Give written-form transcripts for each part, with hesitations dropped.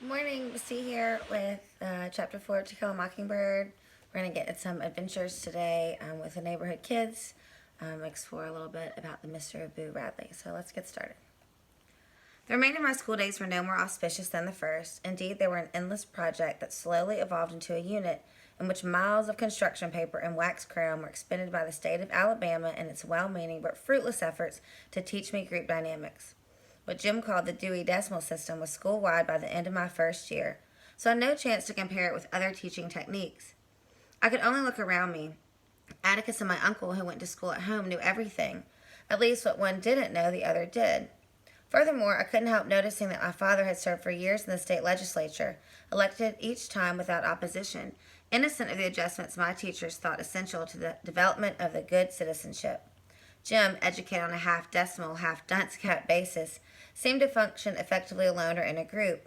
Morning, Missy here with Chapter 4 of To Kill a Mockingbird. We're going to get in some adventures today with the neighborhood kids, explore a little bit about the mystery of Boo Radley. So let's get started. The remainder of my school days were no more auspicious than the first. Indeed, they were an endless project that slowly evolved into a unit in which miles of construction paper and wax crayon were expended by the state of Alabama in its well-meaning but fruitless efforts to teach me group dynamics. What Jim called the Dewey Decimal System was school-wide by the end of my first year, so I had no chance to compare it with other teaching techniques. I could only look around me. Atticus and my uncle, who went to school at home, knew everything. At least what one didn't know, the other did. Furthermore, I couldn't help noticing that my father had served for years in the state legislature, elected each time without opposition, innocent of the adjustments my teachers thought essential to the development of the good citizenship. Jim, educated on a half-decimal, half-dunce cat basis, seemed to function effectively alone or in a group.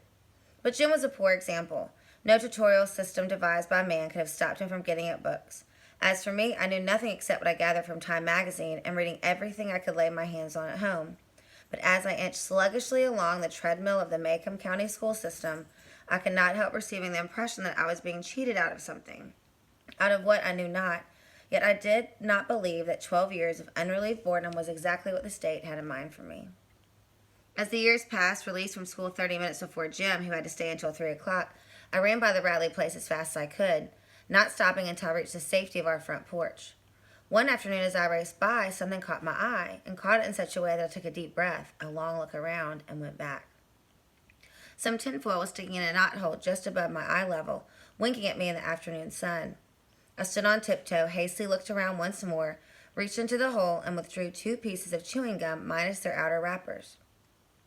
But Jim was a poor example. No tutorial system devised by man could have stopped him from getting at books. As for me, I knew nothing except what I gathered from Time magazine and reading everything I could lay my hands on at home. But as I inched sluggishly along the treadmill of the Macomb County school system, I could not help receiving the impression that I was being cheated out of something. Out of what I knew not, yet I did not believe that 12 years of unrelieved boredom was exactly what the state had in mind for me. As the years passed, released from school 30 minutes before Jim, who had to stay until 3 o'clock, I ran by the Radley place as fast as I could, not stopping until I reached the safety of our front porch. One afternoon as I raced by, something caught my eye, and caught it in such a way that I took a deep breath, a long look around, and went back. Some tinfoil was sticking in a knothole just above my eye level, winking at me in the afternoon sun. I stood on tiptoe, hastily looked around once more, reached into the hole, and withdrew 2 pieces of chewing gum minus their outer wrappers.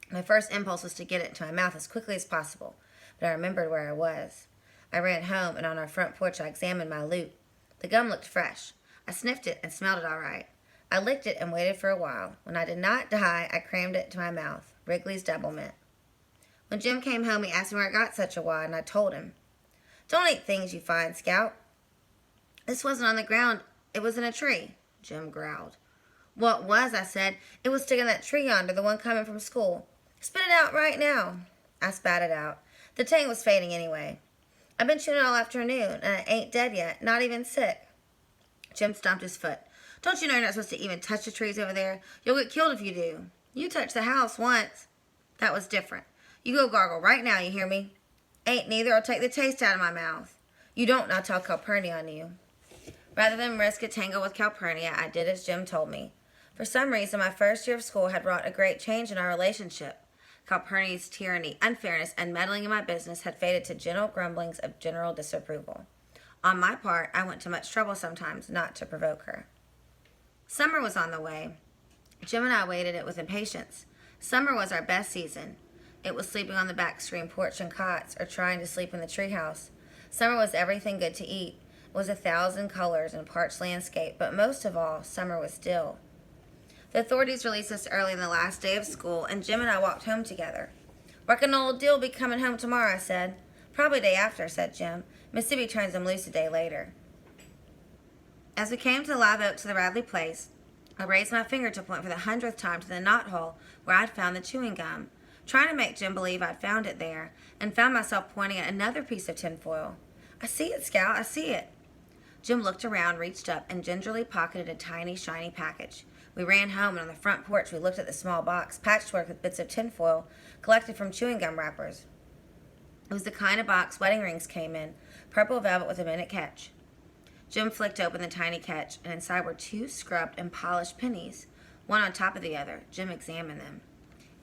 My first impulse was to get it into my mouth as quickly as possible, but I remembered where I was. I ran home, and on our front porch I examined my loot. The gum looked fresh. I sniffed it and smelled it all right. I licked it and waited for a while. When I did not die, I crammed it to my mouth. Wrigley's Double Mint. When Jim came home, he asked me where I got such a wad, and I told him. "Don't eat things you find, Scout." "This wasn't on the ground. It was in a tree," Jim growled. "Well, it was," I said. "It was sticking in that tree yonder, the one coming from school. Spit it out right now." I spat it out. The tang was fading anyway. "I've been chewing all afternoon, and I ain't dead yet, not even sick." Jim stomped his foot. "Don't you know you're not supposed to even touch the trees over there? You'll get killed if you do. You touched the house once." "That was different. You go gargle right now, you hear me?" "Ain't neither. I'll take the taste out of my mouth." "You don't, and I'll tell Calpurnia on you." Rather than risk a tangle with Calpurnia, I did as Jim told me. For some reason, my first year of school had wrought a great change in our relationship. Calpurnia's tyranny, unfairness, and meddling in my business had faded to gentle grumblings of general disapproval. On my part, I went to much trouble sometimes not to provoke her. Summer was on the way. Jim and I waited it with impatience. Summer was our best season. It was sleeping on the back stream porch in cots or trying to sleep in the treehouse. Summer was everything good to eat. It was 1,000 colors and parched landscape, but most of all, summer was still. The authorities released us early in the last day of school, and Jim and I walked home together. "Reckon old Dill will be coming home tomorrow," I said. "Probably day after," said Jim. "Mississippi turns him loose a day later." As we came to the live oak to the Radley place, I raised my finger to point for the 100th time to the knothole where I'd found the chewing gum, trying to make Jim believe I'd found it there, and found myself pointing at another piece of tinfoil. "I see it, Scout, I see it." Jim looked around, reached up, and gingerly pocketed a tiny, shiny package. We ran home, and on the front porch we looked at the small box, patchwork with bits of tinfoil collected from chewing gum wrappers. It was the kind of box wedding rings came in, purple velvet with a minute catch. Jim flicked open the tiny catch, and inside were 2 scrubbed and polished pennies, one on top of the other. Jim examined them.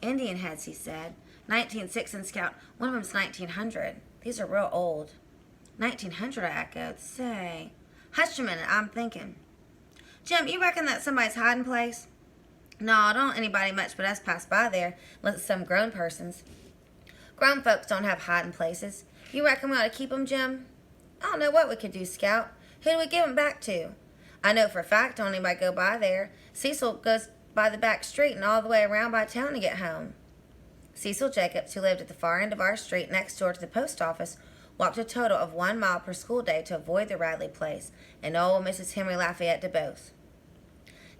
"Indian heads," he said. 1906 in Scout. One of them's 1900. These are real old." 1900, I echoed. "Say." "Hush a minute, I'm thinking." "Jim, you reckon that's somebody's hiding place?" "No, don't anybody much but us pass by there, unless it's some grown persons." "Grown folks don't have hiding places. You reckon we ought to keep 'em, Jim?" "I don't know what we could do, Scout. Who do we give 'em back to?" "I know for a fact don't anybody go by there. Cecil goes by the back street and all the way around by town to get home." Cecil Jacobs, who lived at the far end of our street next door to the post office, walked a total of 1 mile per school day to avoid the Radley place, and old Mrs. Henry Lafayette DeBose.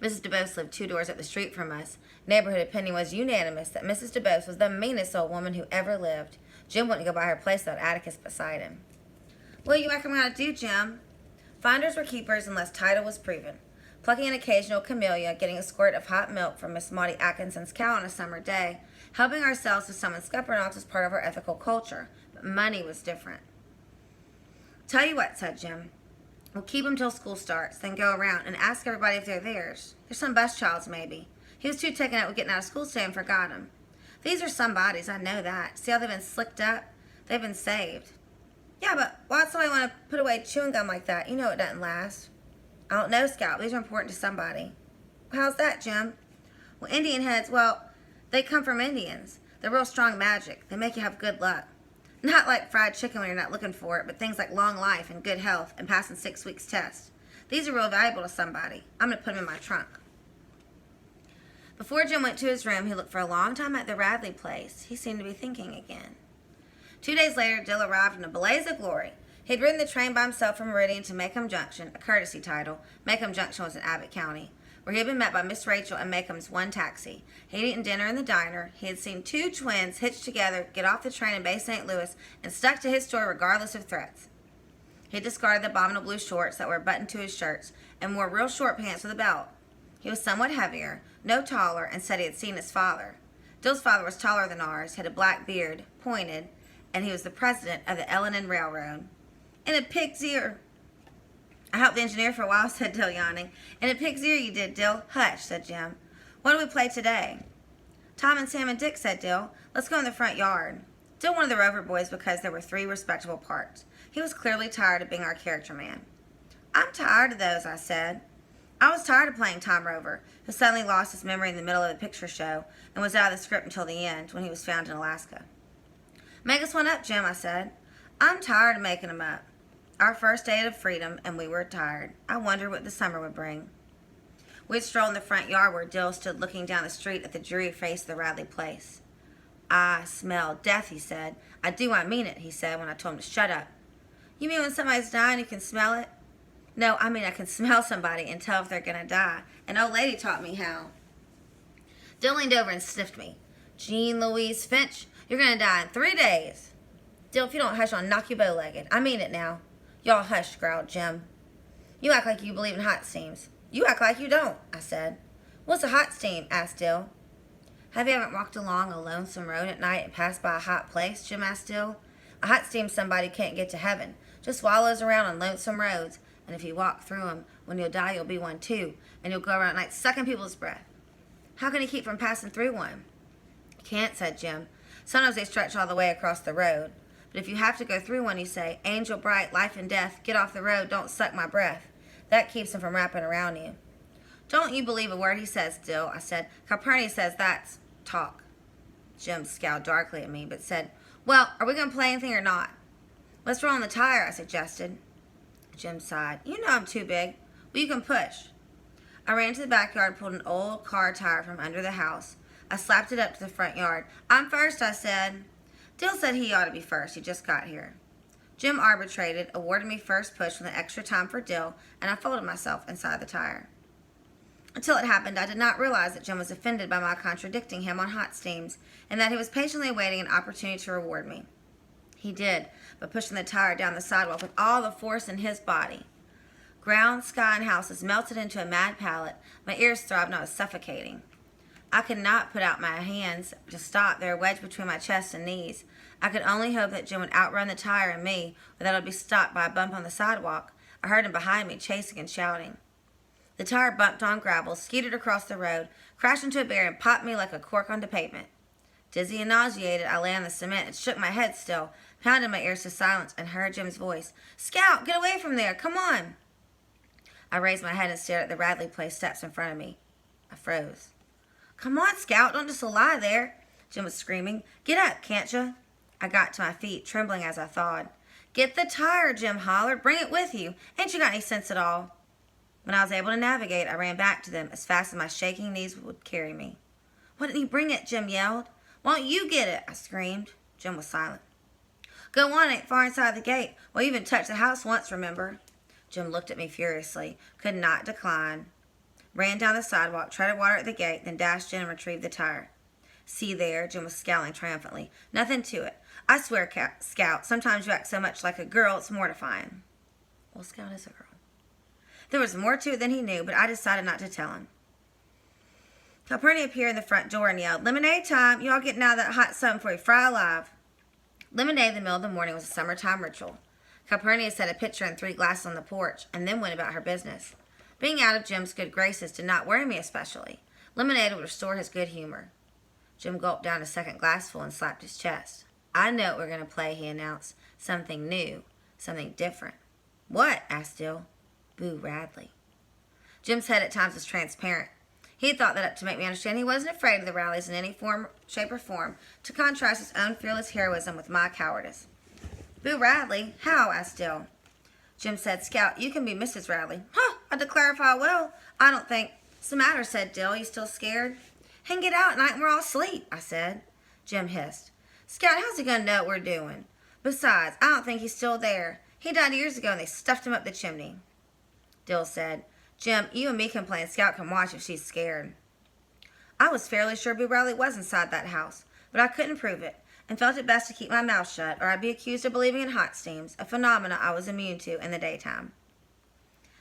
Mrs. DeBose lived 2 doors up the street from us. Neighborhood opinion was unanimous that Mrs. DeBose was the meanest old woman who ever lived. Jim wouldn't go by her place without Atticus beside him. What do you reckon we ought to do, Jim? Finders were keepers unless title was proven. Plucking an occasional camellia, getting a squirt of hot milk from Miss Maudie Atkinson's cow on a summer day, helping ourselves to someone's scuppernauts was part of our ethical culture. But money was different. Tell you what, said Jim. We'll keep them till school starts, then go around and ask everybody if they're theirs. There's some bus child's, maybe. He was too taken out with getting out of school today and forgot them. These are some bodies, I know that. See how they've been slicked up? They've been saved. Yeah, but why'd somebody want to put away chewing gum like that? You know it doesn't last. I don't know, Scout. These are important to somebody. How's that, Jim? Well, Indian heads, well, they come from Indians. They're real strong magic. They make you have good luck. Not like fried chicken when you're not looking for it, but things like long life and good health and passing 6 weeks test. These are real valuable to somebody. I'm going to put them in my trunk. Before Jim went to his room, he looked for a long time at the Radley place. He seemed to be thinking again. 2 days later, Dill arrived in a blaze of glory. He'd ridden the train by himself from Meridian to Macomb Junction, a courtesy title. Macomb Junction was in Abbott County, where he had been met by Miss Rachel and Macomb's one taxi. He had eaten dinner in the diner. He had seen 2 twins hitched together get off the train in Bay St. Louis and stuck to his story regardless of threats. He had discarded the abominable blue shorts that were buttoned to his shirts and wore real short pants with a belt. He was somewhat heavier, no taller, and said he had seen his father. Dill's father was taller than ours, had a black beard, pointed, and he was the president of the L&N Railroad. In a pig's ear. I helped the engineer for a while, said Dill, yawning. In a pig's ear you did, Dill. Hush, said Jim. What do we play today? Tom and Sam and Dick, said Dill. Let's go in the front yard. Dill wanted the Rover boys because there were 3 respectable parts. He was clearly tired of being our character man. I'm tired of those, I said. I was tired of playing Tom Rover, who suddenly lost his memory in the middle of the picture show and was out of the script until the end, when he was found in Alaska. Make us one up, Jim, I said. I'm tired of making them up. Our first day of freedom, and we were tired. I wondered what the summer would bring. We'd strolled in the front yard where Dill stood looking down the street at the dreary face of the Radley place. I smell death, he said. I do, I mean it, he said when I told him to shut up. You mean when somebody's dying you can smell it? No, I mean I can smell somebody and tell if they're going to die. An old lady taught me how. Dill leaned over and sniffed me. Jean Louise Finch, you're going to die in 3 days. Dill, if you don't hush, I'll knock you bow-legged. I mean it now. Y'all hush, growled Jim. You act like you believe in hot steams. You act like you don't, I said. What's a hot steam? Asked Dill. Have you ever walked along a lonesome road at night and passed by a hot place? Jim asked Dill. A hot steam's somebody who can't get to heaven. Just wallows around on lonesome roads. And if you walk through them, when you'll die, you'll be one too. And you'll go around at night sucking people's breath. How can you keep from passing through one? Can't, said Jim. Sometimes they stretch all the way across the road. But if you have to go through one, you say, Angel bright, life and death, get off the road, don't suck my breath. That keeps them from wrapping around you. Don't you believe a word he says, Dill, I said. Copernicus says that's talk. Jim scowled darkly at me, but said, well, are we going to play anything or not? Let's roll on the tire, I suggested. Jim sighed. You know I'm too big. Well, you can push. I ran to the backyard and pulled an old car tire from under the house. I slapped it up to the front yard. I'm first, I said. Dill said he ought to be first. He just got here. Jim arbitrated, awarded me first push with an extra time for Dill, and I folded myself inside the tire. Until it happened, I did not realize that Jim was offended by my contradicting him on hot steams, and that he was patiently awaiting an opportunity to reward me. He did, by pushing the tire down the sidewalk with all the force in his body. Ground, sky, and houses melted into a mad pallet. My ears throbbed and I was suffocating. I could not put out my hands to stop. They were wedged between my chest and knees. I could only hope that Jim would outrun the tire and me, or that I would be stopped by a bump on the sidewalk. I heard him behind me, chasing and shouting. The tire bumped on gravel, skidded across the road, crashed into a barrier, and popped me like a cork onto pavement. Dizzy and nauseated, I lay on the cement and shook my head still, pounded my ears to silence, and heard Jim's voice. Scout, get away from there, come on. I raised my head and stared at the Radley place steps in front of me. I froze. Come on, Scout, don't just lie there, Jim was screaming. Get up, can't you? I got to my feet, trembling as I thawed. Get the tire, Jim hollered. Bring it with you. Ain't you got any sense at all? When I was able to navigate, I ran back to them as fast as my shaking knees would carry me. Why didn't you bring it? Jim yelled. Why don't you get it? I screamed. Jim was silent. Go on, ain't far inside the gate. Well, you even touched the house once, remember? Jim looked at me furiously, could not decline. Ran down the sidewalk, treaded water at the gate, then dashed in and retrieved the tire. See there, Jim was scowling triumphantly. Nothing to it. I swear, Scout, sometimes you act so much like a girl, it's mortifying. Well, Scout is a girl. There was more to it than he knew, but I decided not to tell him. Calpurnia appeared in the front door and yelled, "Lemonade time! You all getting out of that hot sun before you fry alive." Lemonade in the middle of the morning was a summertime ritual. Calpurnia set a pitcher and 3 glasses on the porch, and then went about her business. Being out of Jim's good graces did not worry me especially. Lemonade would restore his good humor. Jim gulped down a second glassful and slapped his chest. "I know what we're going to play," he announced. "Something new. Something different." "What?" asked Dill. "Boo Radley." Jim's head at times was transparent. He had thought that up to make me understand he wasn't afraid of the Radleys in any form, shape, or form, to contrast his own fearless heroism with my cowardice. "Boo Radley? How?" asked Dill. Jim said, "Scout, you can be Mrs. Radley." "Huh, I declare if I will. I don't think—" "What's the matter?" said Dill. "You still scared?" "He can get out at night and we're all asleep," I said. Jim hissed. "Scout, how's he going to know what we're doing? Besides, I don't think he's still there. He died years ago and they stuffed him up the chimney." Dill said, "Jim, you and me can play and Scout can watch if she's scared." I was fairly sure Boo Radley was inside that house, but I couldn't prove it, and felt it best to keep my mouth shut, or I'd be accused of believing in hot steams, a phenomena I was immune to in the daytime.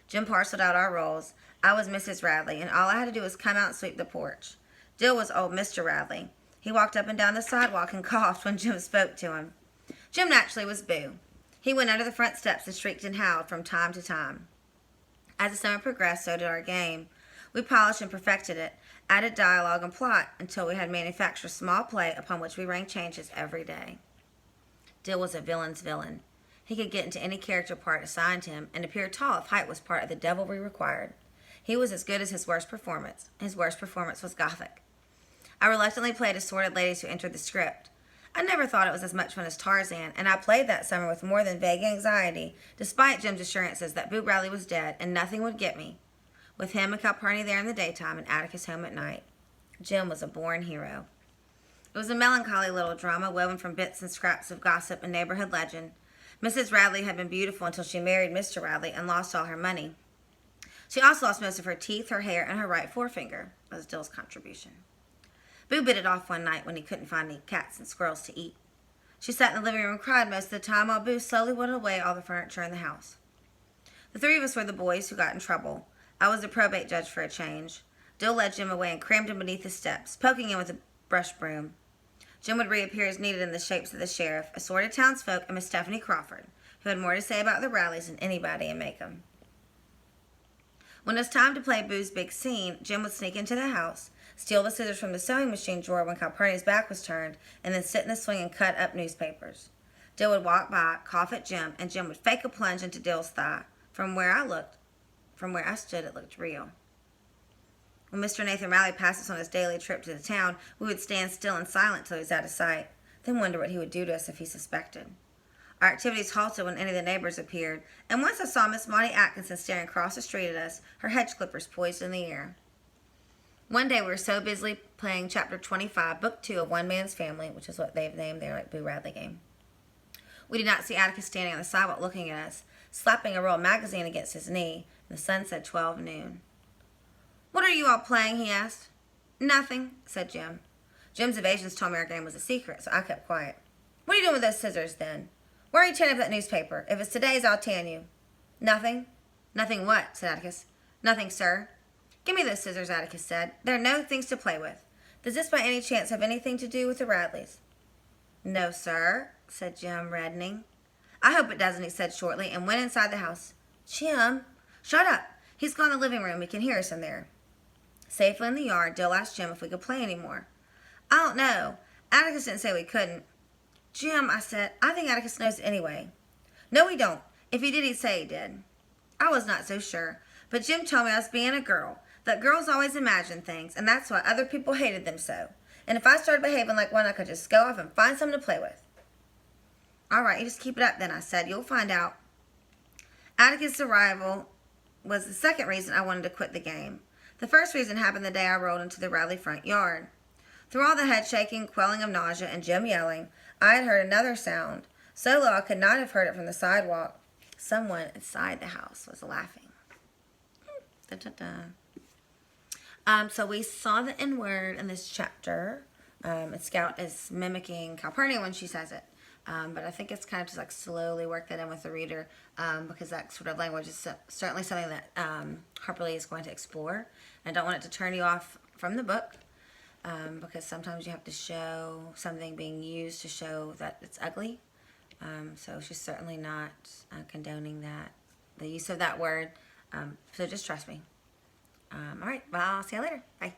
Jim parceled out our roles. I was Mrs. Radley, and all I had to do was come out and sweep the porch. Dill was old Mr. Radley. He walked up and down the sidewalk and coughed when Jim spoke to him. Jim naturally was Boo. He went under the front steps and shrieked and howled from time to time. As the summer progressed, so did our game. We polished and perfected it, added dialogue and plot, until we had manufactured a small play upon which we rang changes every day. Dill was a villain's villain. He could get into any character part assigned him, and appear tall if height was part of the devilry required. He was as good as his worst performance. His worst performance was Gothic. I reluctantly played assorted ladies who entered the script. I never thought it was as much fun as Tarzan, and I played that summer with more than vague anxiety, despite Jim's assurances that Boo Radley was dead and nothing would get me, with him and Calpurnia there in the daytime and Atticus home at night. Jim was a born hero. It was a melancholy little drama woven from bits and scraps of gossip and neighborhood legend. Mrs. Radley had been beautiful until she married Mr. Radley and lost all her money. She also lost most of her teeth, her hair, and her right forefinger, was Dill's contribution. Boo bit it off one night when he couldn't find any cats and squirrels to eat. She sat in the living room and cried most of the time while Boo slowly whittled away all the furniture in the house. The 3 of us were the boys who got in trouble. I was the probate judge for a change. Dill led Jim away and crammed him beneath the steps, poking him with a brush broom. Jim would reappear as needed in the shapes of the sheriff, assorted townsfolk, and Miss Stephanie Crawford, who had more to say about the Radleys than anybody in Macomb. When it was time to play Boo's big scene, Jim would sneak into the house, steal the scissors from the sewing machine drawer when Calpurnia's back was turned, and then sit in the swing and cut up newspapers. Dill would walk by, cough at Jim, and Jim would fake a plunge into Dill's thigh. From where I stood, it looked real. When Mr. Nathan Radley passed us on his daily trip to the town, we would stand still and silent till he was out of sight, then wonder what he would do to us if he suspected. Our activities halted when any of the neighbors appeared, and once I saw Miss Monty Atkinson staring across the street at us, her hedge clippers poised in the air. One day we were so busily playing Chapter 25, Book 2 of One Man's Family, which is what they've named their Boo Radley game. We did not see Atticus standing on the sidewalk looking at us, slapping a roll of magazine against his knee, and the sun said 12 noon. "What are you all playing?" he asked. "Nothing," said Jim. Jim's evasions told me our game was a secret, so I kept quiet. "What are you doing with those scissors, then? Where are you tearing up that newspaper? If it's today's, I'll tan you." "Nothing." "Nothing what?" said Atticus. "Nothing, sir." "Give me those scissors," Atticus said. "There are no things to play with. Does this by any chance have anything to do with the Radleys?" "No, sir," said Jim, reddening. "I hope it doesn't," he said shortly, and went inside the house. "Jim!" "Shut up! He's gone to the living room. He can hear us in there." Safely in the yard, Dill asked Jim if we could play any more. "I don't know. Atticus didn't say we couldn't." "Jim," I said, "I think Atticus knows it anyway." "No, he don't. If he did, he'd say he did." I was not so sure, but Jim told me I was being a girl, that girls always imagine things, and that's why other people hated them so. And if I started behaving like one, I could just go off and find something to play with. "All right, you just keep it up then," I said. "You'll find out." Atticus' arrival was the second reason I wanted to quit the game. The first reason happened the day I rolled into the Radley front yard. Through all the head shaking, quelling of nausea, and Jim yelling, I had heard another sound, so low I could not have heard it from the sidewalk. Someone inside the house was laughing. So we saw the N-word in this chapter. And Scout is mimicking Calpurnia when she says it. But I think it's kind of just like slowly work that in with the reader, because that sort of language is certainly something that Harper Lee is going to explore. I don't want it to turn you off from the book, because sometimes you have to show something being used to show that it's ugly. So she's certainly not condoning that, the use of that word. So just trust me. All right, well, I'll see you later. Bye.